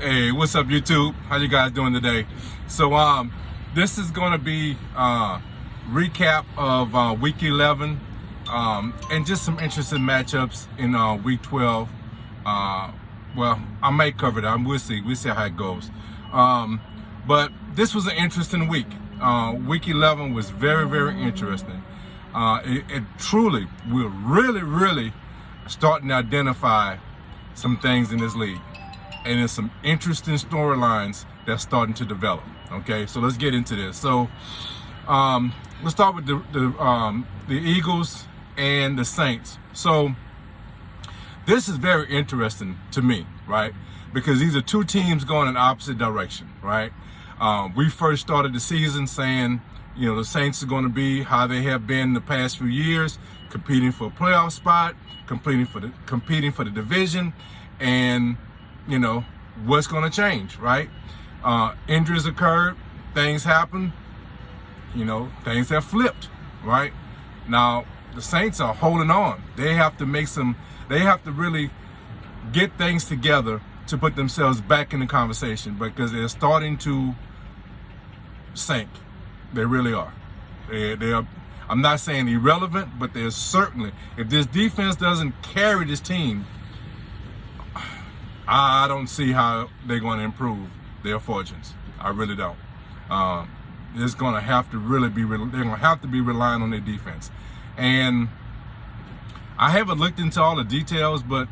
Hey, what's up, YouTube? How you guys doing today? So, this is going to be recap of Week 11 and just some interesting matchups in Week 12. Well, I may cover that. We'll see. We'll see how it goes. But this was an interesting week. Week 11 was very, very interesting. It truly will really starting to identify some things in this league. And there's some interesting storylines that's starting to develop. Okay, so let's get into this. So let's start with the Eagles and the Saints. So this is very interesting to me, right? Because these are two teams going in opposite direction, right? We first started the season saying, you know, the Saints are going to be how they have been the past few years, competing for a playoff spot, competing for the division, and you know, what's going to change, right? Injuries occurred, things happen, you know, things have flipped, right? Now, the Saints are holding on. They have to really get things together to put themselves back in the conversation because they're starting to sink. They really are. They're I'm not saying irrelevant, but they're certainly, if this defense doesn't carry this team, I don't see how they're going to improve their fortunes. I really don't. It's going to have to they're going to have to be relying on their defense. And I haven't looked into all the details, but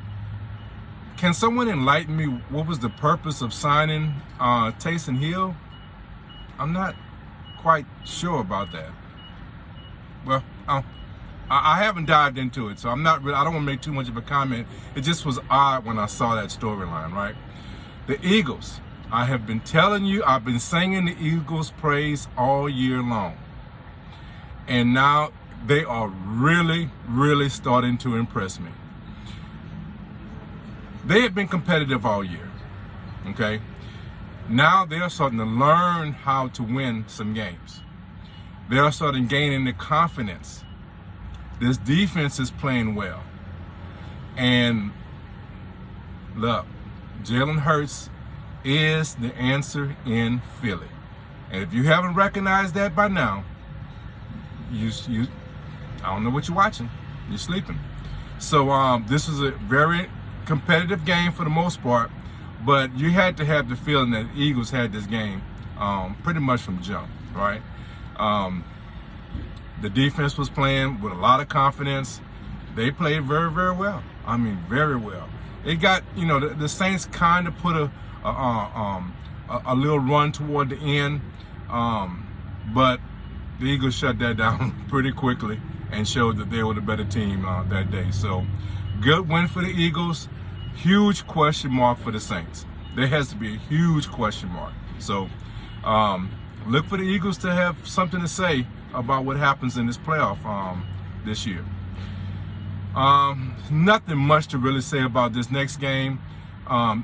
can someone enlighten me what was the purpose of signing Taysom Hill? I'm not quite sure about that. Well, I haven't dived into it, so I don't want to make too much of a comment. It just was odd when I saw that storyline, right? The Eagles, I have been telling you, I've been singing the Eagles' praise all year long. And now they are really starting to impress me. They have been competitive all year, okay? Now they are starting to learn how to win some games. They are starting gaining the confidence. This defense is playing well. And look, Jalen Hurts is the answer in Philly. And if you haven't recognized that by now, I don't know what you're watching. You're sleeping. So this was a very competitive game for the most part, but you had to have the feeling that the Eagles had this game pretty much from jump, right? The defense was playing with a lot of confidence. They played very well. I mean, very well. It got, you know, the Saints kind of put a little run toward the end, but the Eagles shut that down pretty quickly and showed that they were the better team that day. So, good win for the Eagles. Huge question mark for the Saints. There has to be a huge question mark. So, look for the Eagles to have something to say about what happens in this playoff this year. Nothing much to really say about this next game.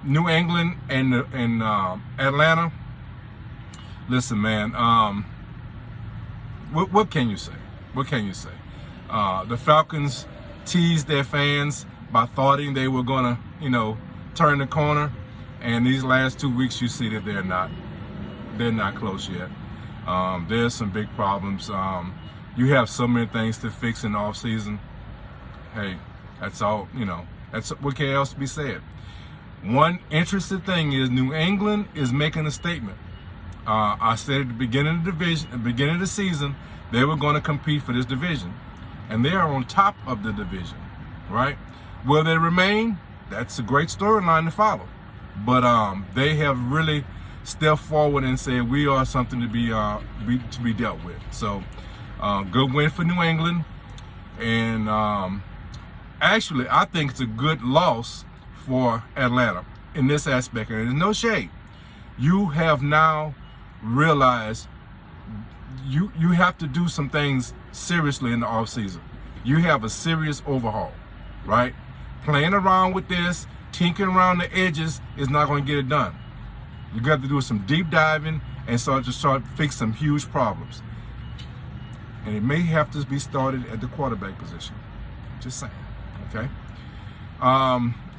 New England and Atlanta. Listen, man. What can you say? What can you say? The Falcons teased their fans by thoughting they were gonna, you know, turn the corner, and these last 2 weeks you see that they're not close yet. There's some big problems. You have so many things to fix in the offseason. Hey, that's all, you know, that's what can else be said. One interesting thing is New England is making a statement. I said at the beginning of the season, they were going to compete for this division. And they are on top of the division, right? Will they remain? That's a great storyline to follow. But they have really step forward and say we are something to be dealt with. So good win for New England, and actually I think it's a good loss for Atlanta in this aspect. And there's no shade. You have now realized you have to do some things seriously in the offseason. You have a serious overhaul, right? Playing around with this, tinkering around the edges is not going to get it done. You got to do some deep diving and start fix some huge problems. And it may have to be started at the quarterback position. Just saying, okay?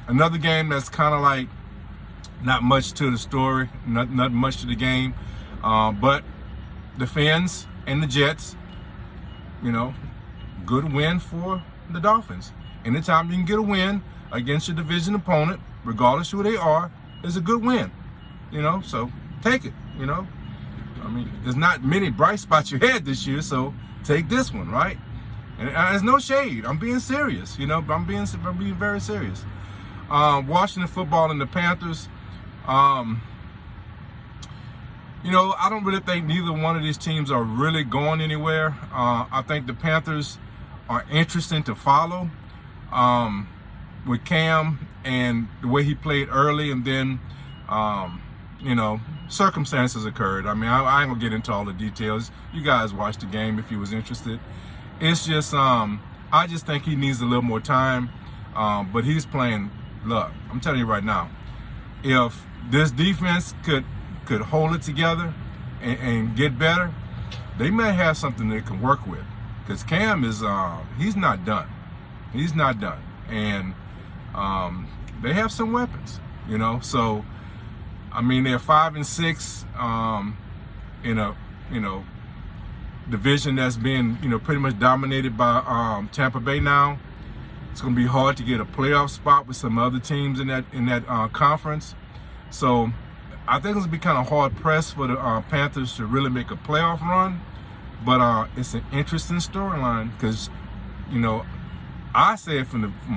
Another game that's kind of like Not much to the story, not much to the game, but the Fins and the Jets, good win for the Dolphins. Anytime you can get a win against your division opponent, regardless who they are, is a good win. So take it. There's not many bright spots you had this year, so take this one, right? And there's no shade. I'm being serious. I'm being very serious. Washington football and the Panthers. I don't really think neither one of these teams are really going anywhere. I think the Panthers are interesting to follow with Cam and the way he played early, and then, circumstances occurred. I ain't gonna get into all the details. You guys watched the game if you was interested. It's just, I just think he needs a little more time, but he's playing. Look, I'm telling you right now, if this defense could hold it together and get better, they may have something they can work with. Because Cam is, he's not done. He's not done. And they have some weapons, So, they're 5-6 in a, division that's been, pretty much dominated by Tampa Bay now. It's going to be hard to get a playoff spot with some other teams in that conference. So I think it's going to be kind of hard pressed for the Panthers to really make a playoff run. But it's an interesting storyline because, I said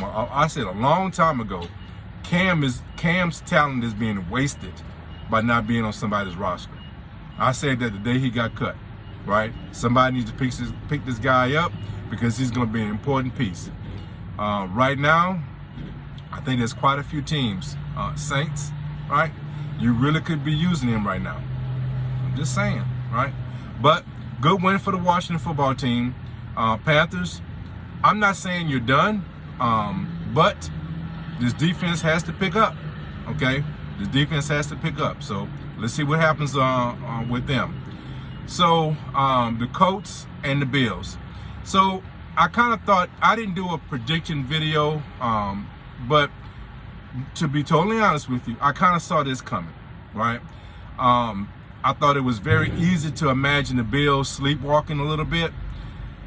I said a long time ago, Cam's talent is being wasted by not being on somebody's roster. I said that the day he got cut, right? Somebody needs to pick this guy up because he's going to be an important piece. Right now, I think there's quite a few teams. Saints, right? You really could be using him right now. I'm just saying, right? But good win for the Washington football team. Panthers, I'm not saying you're done, but this defense has to pick up, okay? This defense has to pick up. So let's see what happens with them. So the Colts and the Bills. So I kind of thought, I didn't do a prediction video, but to be totally honest with you, I kind of saw this coming, right? I thought it was very easy to imagine the Bills sleepwalking a little bit.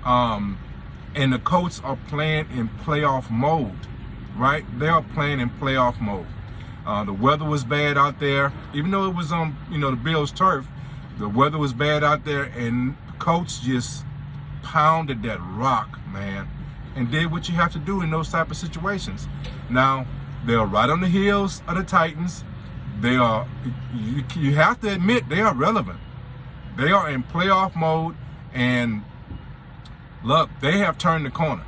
And the Colts are playing in playoff mode, right? They are playing in playoff mode. The weather was bad out there. Even though it was on, the Bills' turf, the weather was bad out there, and the Colts just pounded that rock, man, and did what you have to do in those type of situations. Now, they're right on the heels of the Titans. They are, you have to admit, they are relevant. They are in playoff mode, and look, they have turned the corner.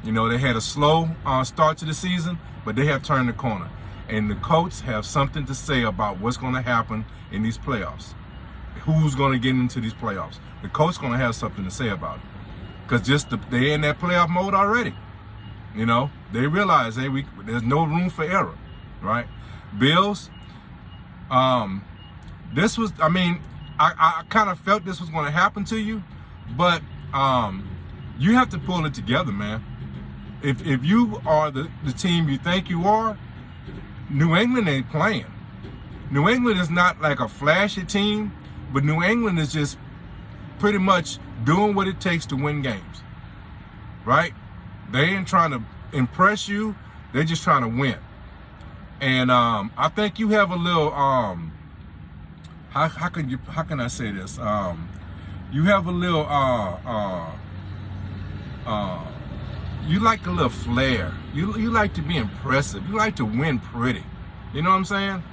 They had a slow start to the season, but they have turned the corner. And the Colts have something to say about what's going to happen in these playoffs. Who's going to get into these playoffs? The Colts going to have something to say about it. Because they're in that playoff mode already. They realize, hey, there's no room for error, right? Bills, this was, I kind of felt this was going to happen to you, but you have to pull it together, man. If you are the team you think you are, New England ain't playing. New England is not like a flashy team, but New England is just pretty much doing what it takes to win games, right? They ain't trying to impress you. They're just trying to win. And I think you have a little, how can I say this? You have a little, you like a little flair. You like to be impressive. You like to win pretty. You know what I'm saying?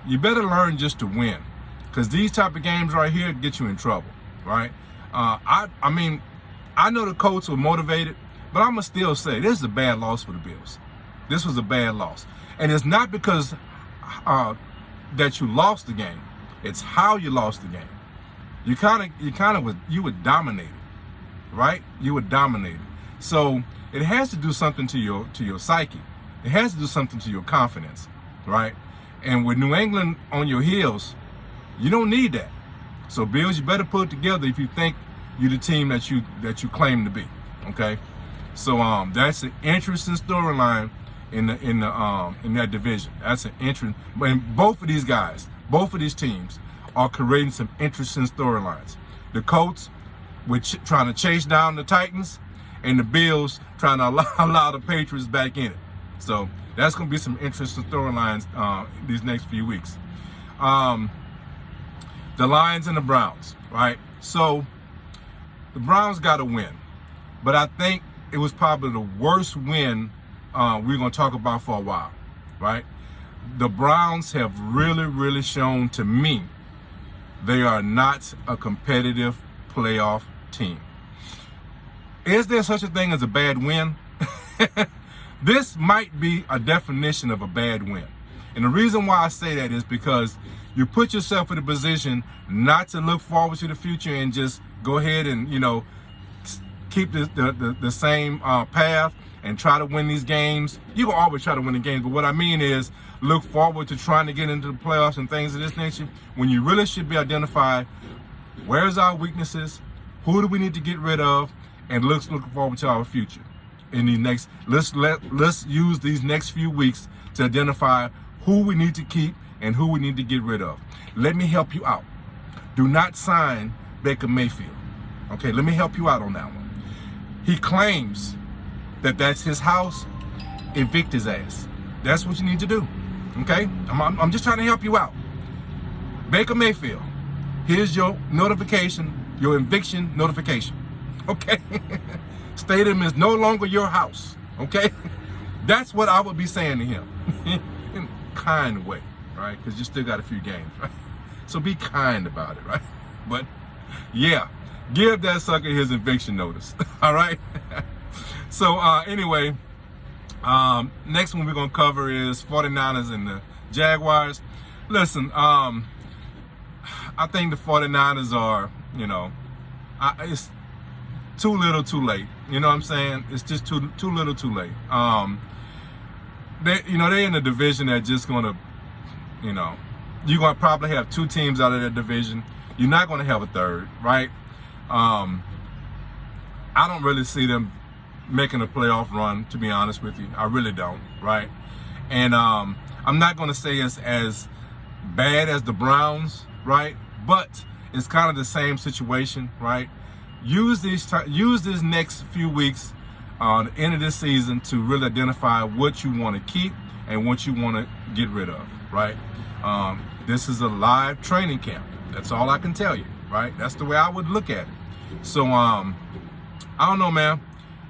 You better learn just to win, because these type of games right here get you in trouble, right? I know the Colts were motivated, but I'm gonna still say this is a bad loss for the Bills. This was a bad loss, and it's not because that you lost the game. It's how you lost the game. You were dominated, right? You were dominated. So it has to do something to your psyche. It has to do something to your confidence, right? And with New England on your heels, you don't need that. So Bills, you better put it together if you think you're the team that you claim to be. Okay, so that's an interesting storyline in that division. That's an interest. And both of these guys, both of these teams, are creating some interesting storylines. The Colts, which trying to chase down the Titans, and the Bills trying to allow the Patriots back in it. So that's going to be some interesting storylines these next few weeks. The Lions and the Browns, right? So the Browns got to win, but I think it was probably the worst win we're going to talk about for a while, right? The Browns have really shown to me they are not a competitive playoff team. Is there such a thing as a bad win? This might be a definition of a bad win. And the reason why I say that is because you put yourself in a position not to look forward to the future and just go ahead and, keep the same path and try to win these games. You can always try to win the games, but what I mean is look forward to trying to get into the playoffs and things of this nature, when you really should be identified where's our weaknesses, who do we need to get rid of, and looking forward to our future. In these next, let's use these next few weeks to identify who we need to keep and who we need to get rid of. Let me help you out. Do not sign Baker Mayfield. Okay, let me help you out on that one. He claims that that's his house. Evict his ass. That's what you need to do. Okay, I'm just trying to help you out. Baker Mayfield, here's your notification, your eviction notification. Okay. Stadium is no longer your house. Okay. That's what I would be saying to him. In a kind way, right? Because you still got a few games, right? So be kind about it, right? But yeah, give that sucker his eviction notice. All right. So anyway, next one we're going to cover is 49ers and the Jaguars. Listen, I think the 49ers are, it's too little too late. You know what I'm saying? It's just too little too late. They're in a division that's just going to, you're going to probably have two teams out of that division. You're not going to have a third, right? I don't really see them making a playoff run, to be honest with you. I really don't, right? And I'm not going to say it's as bad as the Browns, right? But it's kind of the same situation, right? Use these next few weeks on the end of this season to really identify what you want to keep and what you want to get rid of, right? This is a live training camp. That's all I can tell you, right? That's the way I would look at it. So, I don't know, man.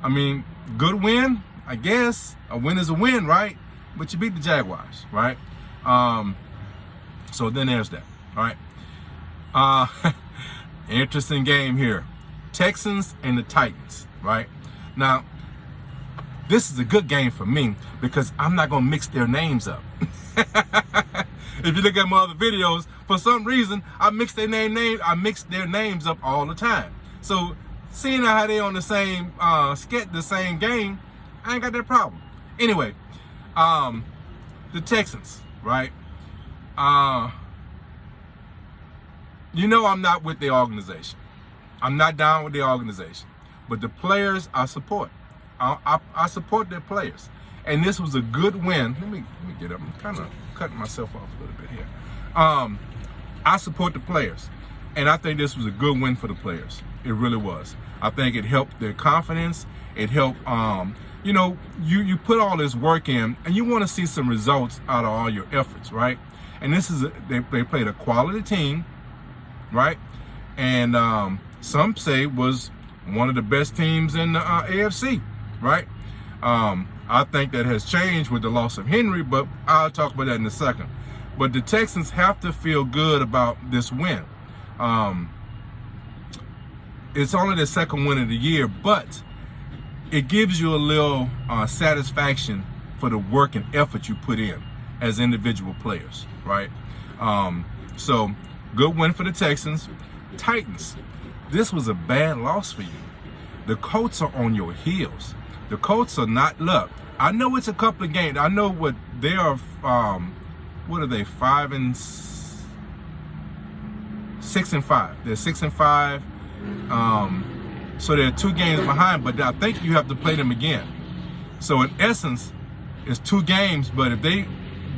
I mean, good win, I guess. A win is a win, right? But you beat the Jaguars, right? So then there's that, all right? Interesting game here. Texans and the Titans, right? Now, this is a good game for me because I'm not going to mix their names up. If you look at my other videos, for some reason, I mix their names up all the time. So, seeing how they on the same the same game, I ain't got that problem. Anyway, the Texans, right? I'm not with the organization. I'm not down with the organization, but the players I support. I support their players, and this was a good win. Let me get up. I'm kind of cutting myself off a little bit here. I support the players, and I think this was a good win for the players. It really was. I think it helped their confidence. It helped. You put all this work in, and you want to see some results out of all your efforts, right? And this is they played a quality team, right? And some say was one of the best teams in the AFC, right? I think that has changed with the loss of Henry, but I'll talk about that in a second. But the Texans have to feel good about this win. It's only the second win of the year, but it gives you a little satisfaction for the work and effort you put in as individual players, right? So good win for the Texans. Titans, this was a bad loss for you. The Colts are on your heels. The Colts are not, look, I know it's a couple of games. I know what they are, what are they, 6-5. They're 6-5. So they're 2 games behind, but I think you have to play them again. So in essence, it's 2 games, but if they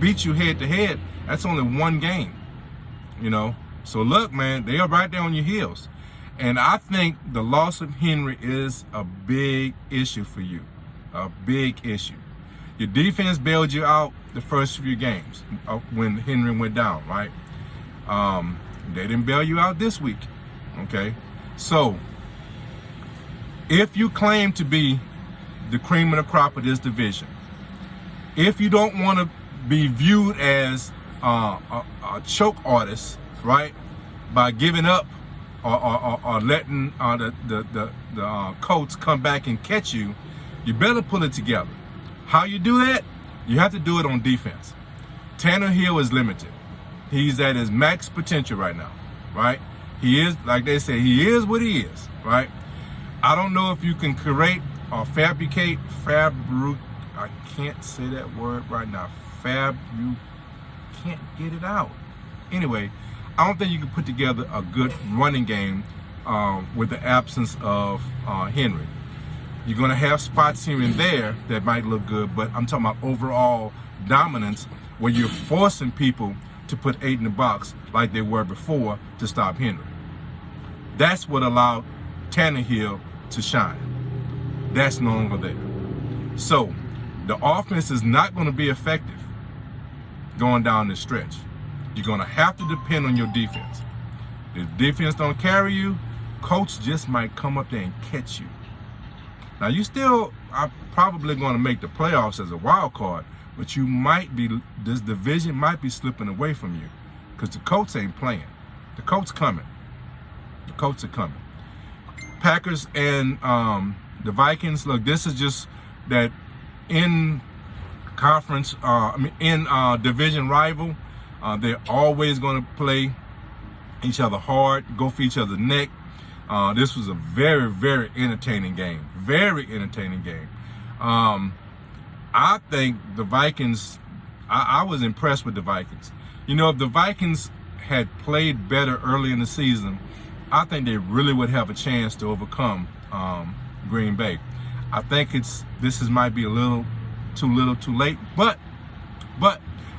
beat you head to head, that's only 1 game. So look, man, they are right there on your heels. And I think the loss of Henry is a big issue for you, a big issue. Your defense bailed you out the first few games when Henry went down, right? They didn't bail you out this week, okay? So if you claim to be the cream of the crop of this division, if you don't want to be viewed as a choke artist, right, by giving up or letting the Colts come back and catch you, you better pull it together. How you do that? You have to do it on defense. Tannehill is limited. He's at his max potential right now, right? He is, like they say, he is what he is, right? I don't know if you can create or fabricate, I can't say that word right now. You can't get it out. Anyway, I don't think you can put together a good running game with the absence of Henry. You're going to have spots here and there that might look good, but I'm talking about overall dominance where you're forcing people to put 8 in the box like they were before to stop Henry. That's what allowed Tannehill to shine. That's no longer there. So the offense is not going to be effective going down this stretch. You're going to have to depend on your defense. If defense don't carry you, coach just might come up there and catch you. Now, you still are probably going to make the playoffs as a wild card, but this division might be slipping away from you because the Colts ain't playing. The Colts coming. The Colts are coming. Packers and the Vikings, look, this is just that in conference, division rival. They're always going to play each other hard, go for each other's neck. This was a very, very entertaining game. Very entertaining game. I think the Vikings, I was impressed with the Vikings. If the Vikings had played better early in the season, I think they really would have a chance to overcome Green Bay. I think this might be a little too late, but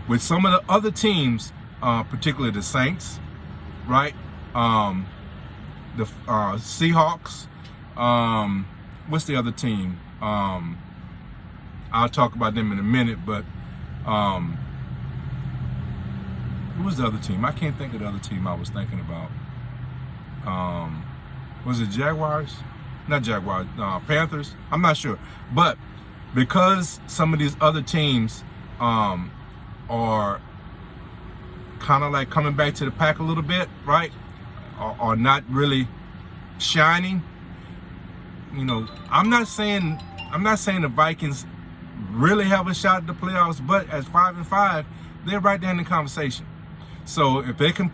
with some of the other teams, particularly the Saints, right? The Seahawks. What's the other team? I'll talk about them in a minute, but who was the other team? I can't think of the other team I was thinking about. Was it Jaguars? Not Jaguars, Panthers? I'm not sure. But because some of these other teams are kind of like coming back to the pack a little bit, right? Are not really shining. I'm not saying the Vikings really have a shot at the playoffs, but as 5-5, they're right there in the conversation. So if they can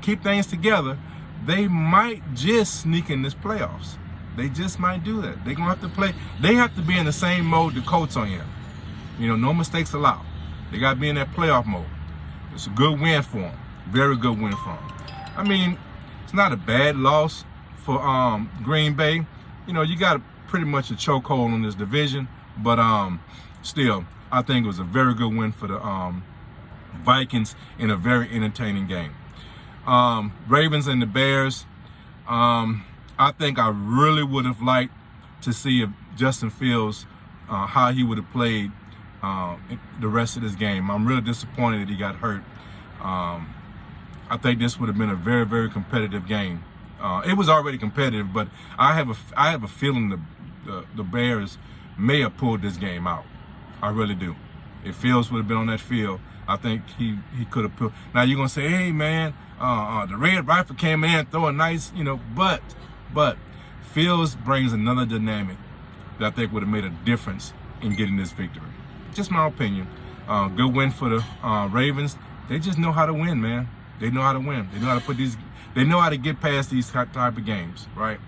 keep things together, they might just sneak in this playoffs. They just might do that. They're gonna have to play. They have to be in the same mode the Colts are in. No mistakes allowed. They gotta be in that playoff mode. It's a good win for them. Very good win for them. I mean, it's not a bad loss for Green Bay. You got pretty much a chokehold on this division, but still, I think it was a very good win for the Vikings in a very entertaining game. Ravens and the Bears. I think I really would have liked to see if Justin Fields, how he would have played the rest of this game. I'm really disappointed that he got hurt. I think this would have been a very, very competitive game. It was already competitive, but I have a feeling the Bears may have pulled this game out. I really do. If Fields would have been on that field, I think he could have pulled. Now you're gonna say, hey man, the Red Rifle came in and throw a nice, but Fields brings another dynamic that I think would have made a difference in getting this victory. Just my opinion. Good win for the Ravens. They just know how to win, man. They know how to win. They know how to they know how to get past these type of games, right?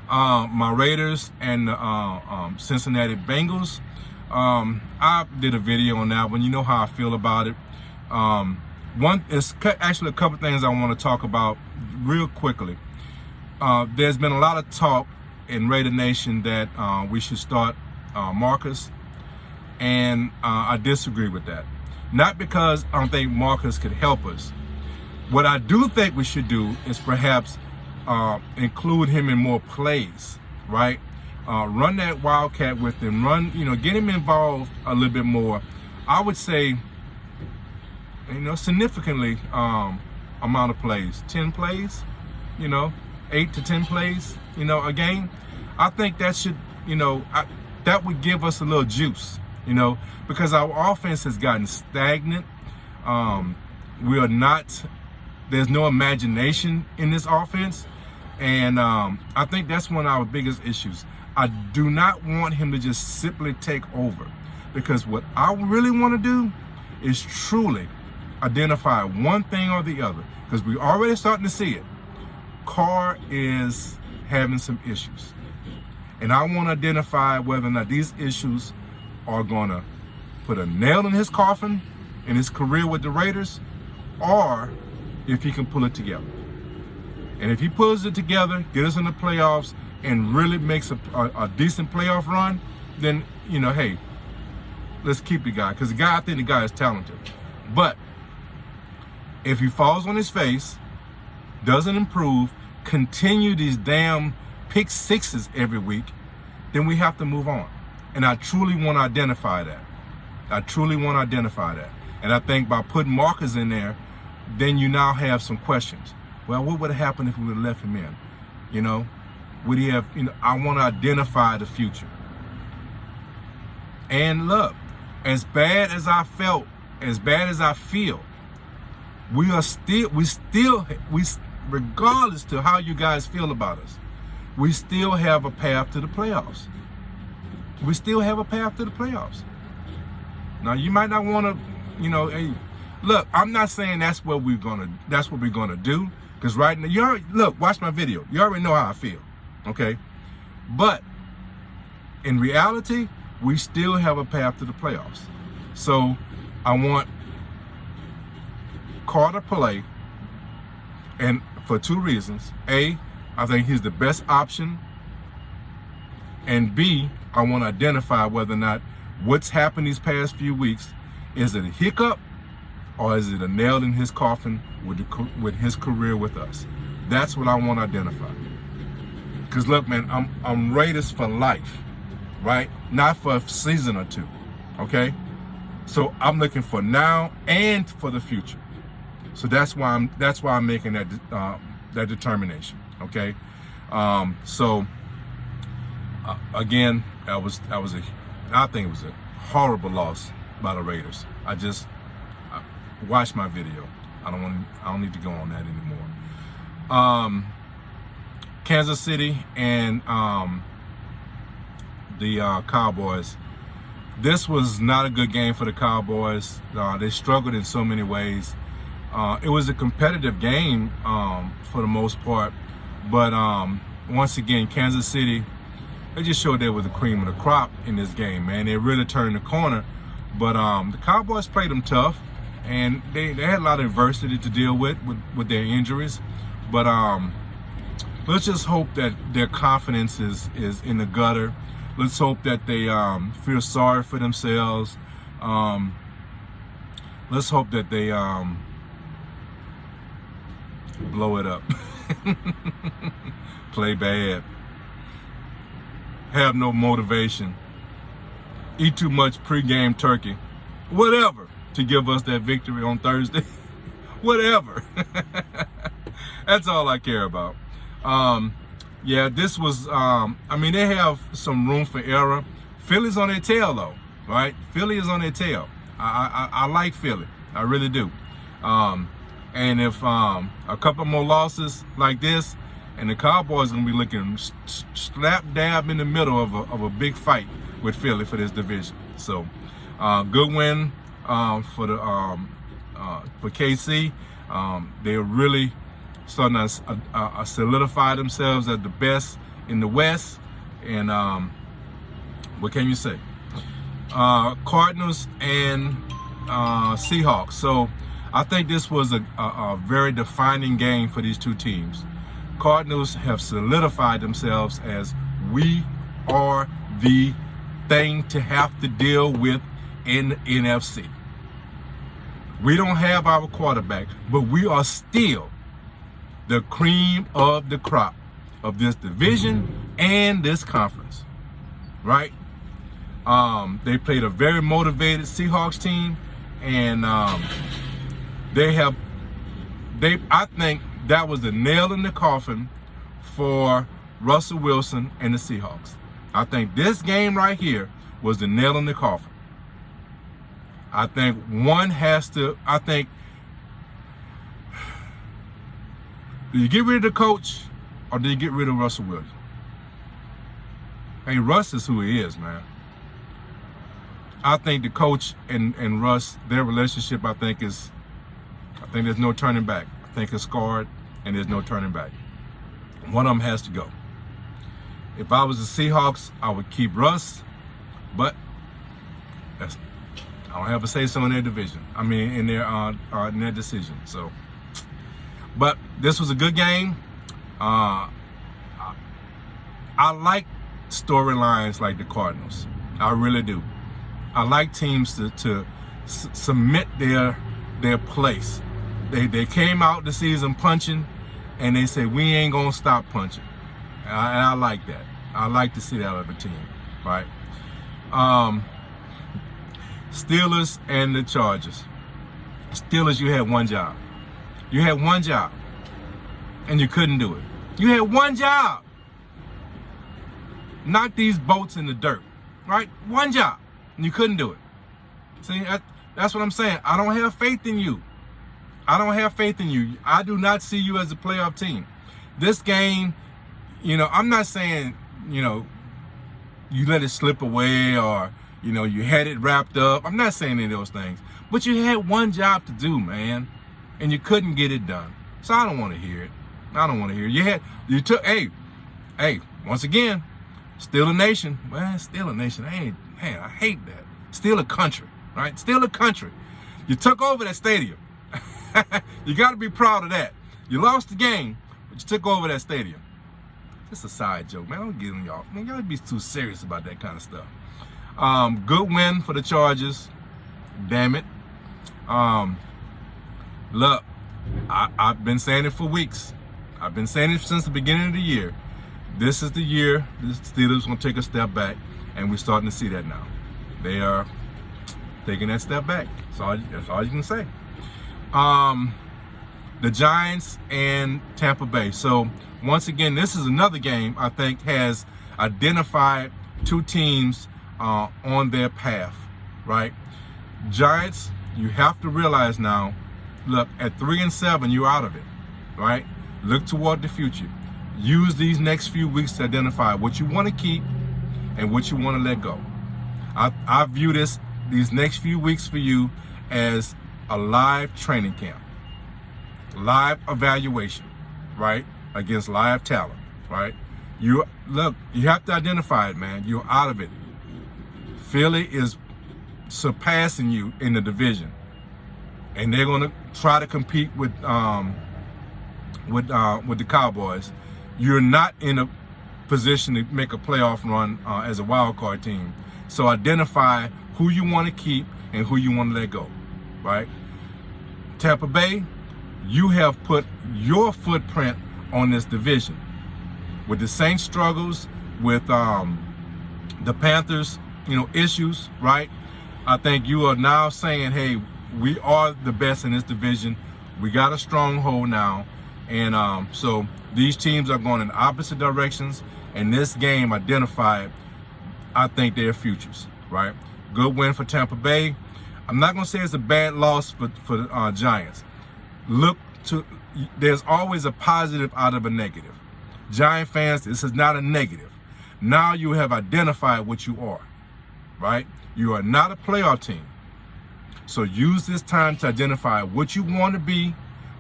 My Raiders and the Cincinnati Bengals. I did a video on that one. You know how I feel about it. It's actually a couple things I want to talk about real quickly. There's been a lot of talk in Raider Nation that we should start Marcus, and I disagree with that. Not because I don't think Marcus could help us. What I do think we should do is perhaps include him in more plays, right? Run that Wildcat with him, get him involved a little bit more. I would say, significantly amount of plays, 10 plays, 8 to 10 plays, a game. I think that should, that would give us a little juice, because our offense has gotten stagnant. There's no imagination in this offense. And I think that's one of our biggest issues. I do not want him to just simply take over, because what I really want to do is truly identify one thing or the other, because we're already starting to see it. Carr is having some issues. And I want to identify whether or not these issues are going to put a nail in his coffin in his career with the Raiders, or if he can pull it together. And if he pulls it together, get us in the playoffs, and really makes a decent playoff run, then, hey, let's keep the guy. Because I think the guy is talented. But if he falls on his face, doesn't improve, continue these damn pick sixes every week, then we have to move on. And I truly want to identify that. And I think by putting Marcus in there, then you now have some questions. Well, what would have happened if we would have left him in? Would he have, I want to identify the future. And look, as bad as I feel, regardless to how you guys feel about us, we still have a path to the playoffs. Now, you might not want to, hey, look, I'm not saying that's what we're gonna do, because right now, watch my video. You already know how I feel, okay? But in reality, we still have a path to the playoffs. So I want Carr to play, and for two reasons. A, I think he's the best option, and B, I want to identify whether or not what's happened these past few weeks, is it a hiccup or is it a nail in his coffin with his career with us? That's what I want to identify. Because look, man, I'm Raiders for life, right? Not for a season or two, okay? So I'm looking for now and for the future. So that's why I'm making that determination, okay? Again, I think it was a horrible loss by the Raiders. Watch my video. I don't need to go on that anymore. Kansas City and the Cowboys. This was not a good game for the Cowboys. They struggled in so many ways. It was a competitive game for the most part, but once again, Kansas City, they just showed they were the cream of the crop in this game, man. They really turned the corner, but the Cowboys played them tough, and they had a lot of adversity to deal with their injuries. But let's just hope that their confidence is in the gutter. Let's hope that they feel sorry for themselves. Let's hope that they blow it up. Play bad. Have no motivation. Eat too much pregame turkey. Whatever, to give us that victory on Thursday. Whatever. That's all I care about. Yeah, this was, they have some room for error. Philly's on their tail, though, right? Philly is on their tail. I like Philly. I really do. And if a couple more losses like this, and the Cowboys going to be looking slap dab in the middle of a big fight with Philly for this division. So, good win for KC. They're really starting to solidify themselves as the best in the West. And what can you say? Cardinals and Seahawks. So I think this was a very defining game for these two teams. Cardinals have solidified themselves as we are the thing to have to deal with in the NFC. We don't have our quarterback, but we are still the cream of the crop of this division and this conference, right? They played a very motivated Seahawks team, and I think that was the nail in the coffin for Russell Wilson and the Seahawks. I think this game right here was the nail in the coffin. I think do you get rid of the coach or do you get rid of Russell Wilson? Hey, Russ is who he is, man. I think the coach and Russ, their relationship, I think there's no turning back. I think it's scarred and there's no turning back. One of them has to go. If I was the Seahawks, I would keep Russ, but I don't have a say-so in their division. I mean, in their decision. So, but this was a good game. I like storylines like the Cardinals. I really do. I like teams to submit their place. They came out the season punching, and they said we ain't gonna stop punching. And I like that. I like to see that of a team, right? Steelers and the Chargers. Steelers, you had one job. You had one job, and you couldn't do it. You had one job. Knock these boats in the dirt, right? One job, and you couldn't do it. See, that's what I'm saying. I don't have faith in you. I don't have faith in you. I do not see you as a playoff team. This game, I'm not saying, you let it slip away or, you had it wrapped up. I'm not saying any of those things. But you had one job to do, man, and you couldn't get it done. So I don't want to hear it. I don't want to hear it. Once again, still a nation. Well, still a nation. I hate that. Still a country, right? Still a country. You took over that stadium. You got to be proud of that. You lost the game, but you took over that stadium. Just a side joke, man. Don't get on y'all. Man, y'all be too serious about that kind of stuff. Good win for the Chargers. Damn it. Look, I've been saying it for weeks. I've been saying it since the beginning of the year. This is the year the Steelers going to take a step back, and we're starting to see that now. They are taking that step back. That's all you can say. The Giants and Tampa Bay. So once again, this is another game I think has identified two teams on their path, right? Giants, you have to realize now, look, at 3-7, you're out of it, right? Look toward the future. Use these next few weeks to identify what you want to keep and what you want to let go. I view these next few weeks for you as a live training camp, live evaluation, right? Against live talent, right? You have to identify it, man. You're out of it. Philly is surpassing you in the division, and they're going to try to compete with the Cowboys. You're not in a position to make a playoff run as a wild card team. So identify who you want to keep and who you want to let go, right? Tampa Bay, you have put your footprint on this division with the Saints struggles, with the Panthers, issues, right? I think you are now saying, hey, we are the best in this division. We got a stronghold now. And so these teams are going in opposite directions. And this game identified, I think, their futures, right? Good win for Tampa Bay. I'm not going to say it's a bad loss for the Giants. There's always a positive out of a negative. Giant fans, this is not a negative. Now you have identified what you are, right? You are not a playoff team. So use this time to identify what you want to be,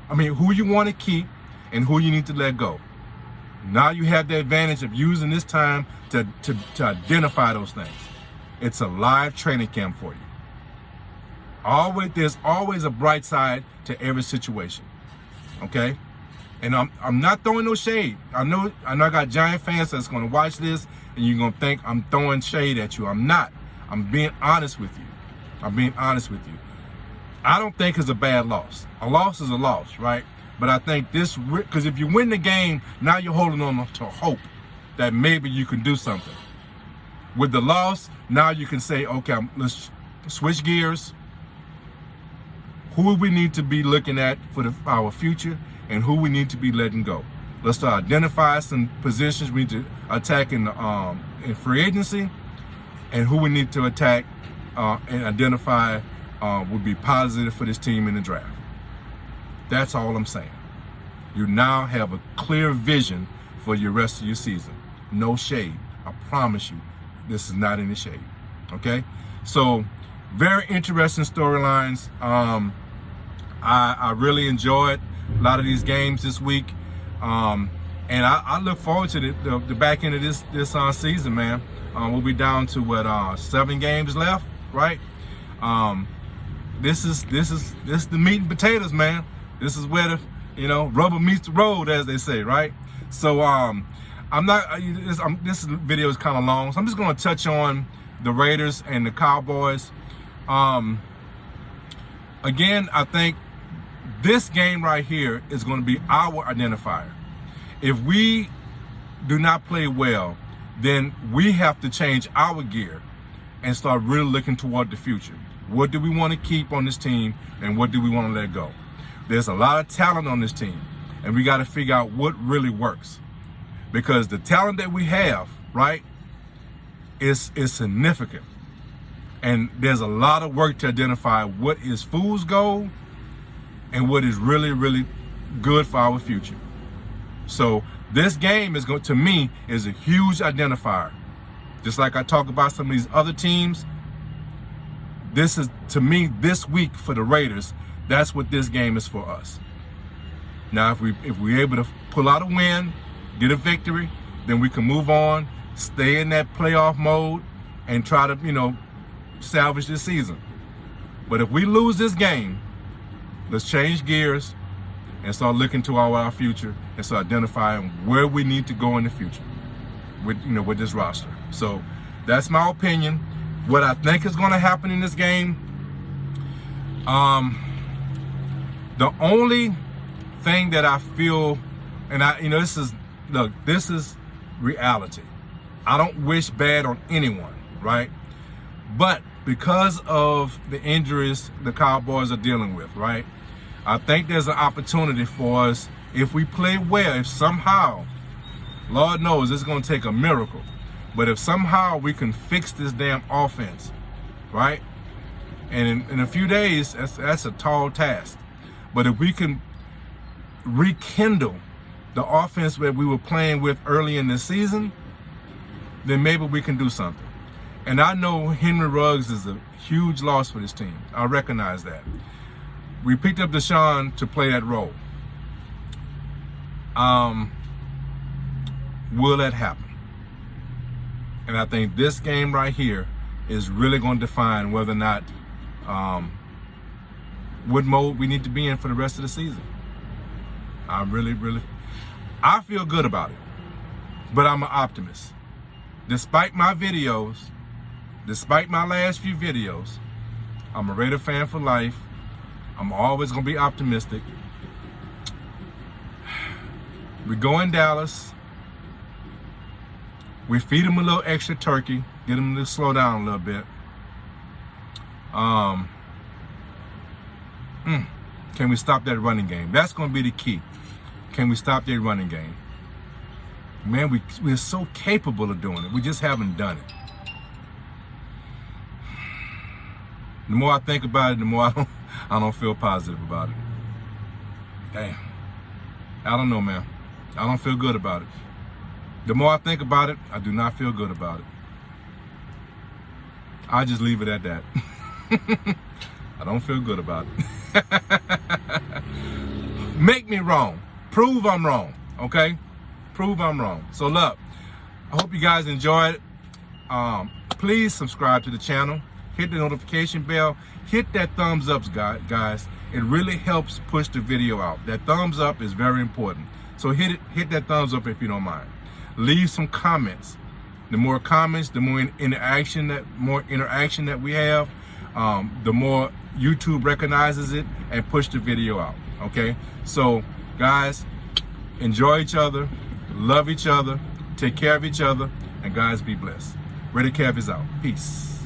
who you want to keep and who you need to let go. Now you have the advantage of using this time to identify those things. It's a live training camp for you. There's always a bright side to every situation, okay? And I'm not throwing no shade. I know I got Giant fans that's going to watch this, and you're going to think I'm throwing shade at you. I'm not. I'm being honest with you. I'm being honest with you. I don't think it's a bad loss. A loss is a loss, right? But I think this, because if you win the game, now you're holding on to hope that maybe you can do something. With the loss, now you can say, okay, let's switch gears. Who we need to be looking at for our future and who we need to be letting go. Let's start identify some positions we need to attack in free agency and who we need to attack and identify would be positive for this team in the draft. That's all I'm saying. You now have a clear vision for your rest of your season. No shade. I promise you, this is not any shade. Okay? So, very interesting storylines. I really enjoyed a lot of these games this week. And I look forward to the back end of this season, man. We'll be down to 7 games left, right? This is the meat and potatoes, man. This is where the rubber meets the road, as they say, right? So this video is kind of long, so I'm just going to touch on the Raiders and the Cowboys. Again, I think this game right here is going to be our identifier. If we do not play well, then we have to change our gear and start really looking toward the future. What do we want to keep on this team and what do we want to let go? There's a lot of talent on this team and we got to figure out what really works. Because the talent that we have, right, is significant. And there's a lot of work to identify what is fool's gold and what is really, really good for our future. So this game is to me, is a huge identifier. Just like I talk about some of these other teams, this is, to me, this week for the Raiders, that's what this game is for us. Now, if we're able to pull out a win, get a victory, then we can move on, stay in that playoff mode, and try to, salvage this season. But if we lose this game, let's change gears and start looking to our future and start identifying where we need to go in the future with this roster. So that's my opinion. What I think is going to happen in this game, the only thing that I feel, and this is reality. I don't wish bad on anyone, right? But because of the injuries the Cowboys are dealing with, right? I think there's an opportunity for us, if we play well, if somehow, Lord knows it's going to take a miracle, but if somehow we can fix this damn offense, right? And in a few days, that's a tall task. But if we can rekindle the offense that we were playing with early in the season, then maybe we can do something. And I know Henry Ruggs is a huge loss for this team. I recognize that. We picked up Deshaun to play that role. Will that happen? And I think this game right here is really going to define whether or not what mode we need to be in for the rest of the season. I feel good about it, but I'm an optimist. Despite my videos, despite my last few videos, I'm a Raider fan for life. I'm always going to be optimistic. We go in Dallas. We feed them a little extra turkey, get them to slow down a little bit. Can we stop that running game? That's going to be the key. Can we stop that running game? Man, we're so capable of doing it. We just haven't done it. The more I think about it, the more I don't feel positive about it. Damn. I don't know, man. I don't feel good about it. The more I think about it, I do not feel good about it. I just leave it at that. I don't feel good about it. Make me wrong. Prove I'm wrong, okay? Prove I'm wrong. So look, I hope you guys enjoyed it. Please subscribe to the channel. Hit the notification bell. Hit that thumbs up, guys. It really helps push the video out. That thumbs up is very important. So hit that thumbs up if you don't mind. Leave some comments. The more comments, the more interaction that we have, the more YouTube recognizes it and push the video out. Okay, so guys, enjoy each other, love each other, take care of each other, and guys, be blessed. Ready Cav is out. Peace.